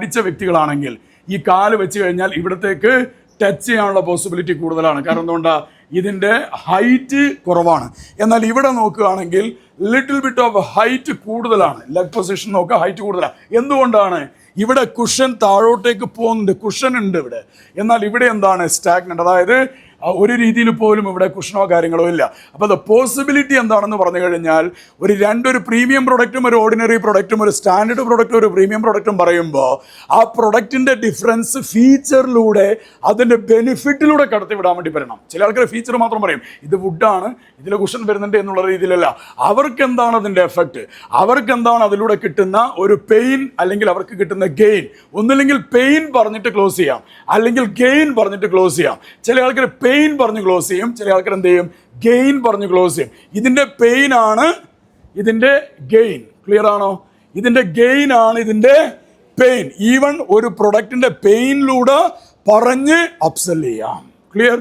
പഠിച്ച വ്യക്തികളാണെങ്കിൽ ഈ കാല് വെച്ച് കഴിഞ്ഞാൽ ഇവിടത്തേക്ക് ടച്ച് ചെയ്യാനുള്ള പോസിബിലിറ്റി കൂടുതലാണ്. കാരണം എന്തുകൊണ്ടാണ്? ഇതിൻ്റെ ഹൈറ്റ് കുറവാണ്. എന്നാൽ ഇവിടെ നോക്കുകയാണെങ്കിൽ ലിറ്റിൽ ബിറ്റ് ഓഫ് ഹൈറ്റ് കൂടുതലാണ്. ലെഗ് പൊസിഷൻ നോക്കുക, ഹൈറ്റ് കൂടുതലാണ്. എന്തുകൊണ്ടാണ്? ഇവിടെ കുഷൻ താഴോട്ടേക്ക് പോകുന്നുണ്ട്, കുഷൻ ഉണ്ട് ഇവിടെ. എന്നാൽ ഇവിടെ എന്താണ്? സ്റ്റാഗ്നന്റ്, അതായത് ഒരു രീതിയിൽ പോലും ഇവിടെ കുഷനോ കാര്യങ്ങളോ ഇല്ല. അപ്പോൾ ദ പോസിബിലിറ്റി എന്താണെന്ന് പറഞ്ഞു കഴിഞ്ഞാൽ ഒരു പ്രീമിയം പ്രൊഡക്റ്റും ഒരു ഓർഡിനറി പ്രൊഡക്റ്റും ഒരു സ്റ്റാൻഡേർഡ് പ്രൊഡക്റ്റും ഒരു പ്രീമിയം പ്രൊഡക്റ്റും പറയുമ്പോൾ ആ പ്രൊഡക്റ്റിൻ്റെ ഡിഫറൻസ് ഫീച്ചറിലൂടെ അതിൻ്റെ ബെനിഫിറ്റിലൂടെ കടത്തി വിടാൻ വേണ്ടി പറയണം. ചില ആൾക്കാർ ഫീച്ചർ മാത്രം പറയും, ഇത് വുഡാണ്, ഇതിൽ കുഷൻ വരുന്നുണ്ട് എന്നുള്ള രീതിയിലല്ല. അവർക്ക് എന്താണ് അതിൻ്റെ എഫക്റ്റ്, അവർക്ക് എന്താണ് അതിലൂടെ കിട്ടുന്ന ഒരു പെയിൻ അല്ലെങ്കിൽ അവർക്ക് കിട്ടുന്ന ഗെയിൻ. ഒന്നില്ലെങ്കിൽ പെയിൻ പറഞ്ഞിട്ട് ക്ലോസ് ചെയ്യാം, അല്ലെങ്കിൽ ഗെയിൻ പറഞ്ഞിട്ട് ക്ലോസ് ചെയ്യാം. ചില ആൾക്കാർ പെയിൻ പറഞ്ഞ് ക്ലോസ് ചെയ്യും, ചില ആൾക്കാർ എന്ത് ചെയ്യും? ഗെയിൻ പറഞ്ഞ് ക്ലോസ് ചെയ്യും. ഇതിൻ്റെ പെയിൻ ആണ് ഇതിൻ്റെ ഗെയിൻ. ക്ലിയർ ആണോ? ഇതിൻ്റെ ഗെയിൻ ആണ് ഇതിൻ്റെ പെയിൻ. ഈവൻ ഒരു പ്രൊഡക്റ്റിൻ്റെ പെയിനിലൂടെ പറഞ്ഞ് അപ്സെൽ ചെയ്യാം. ക്ലിയർ?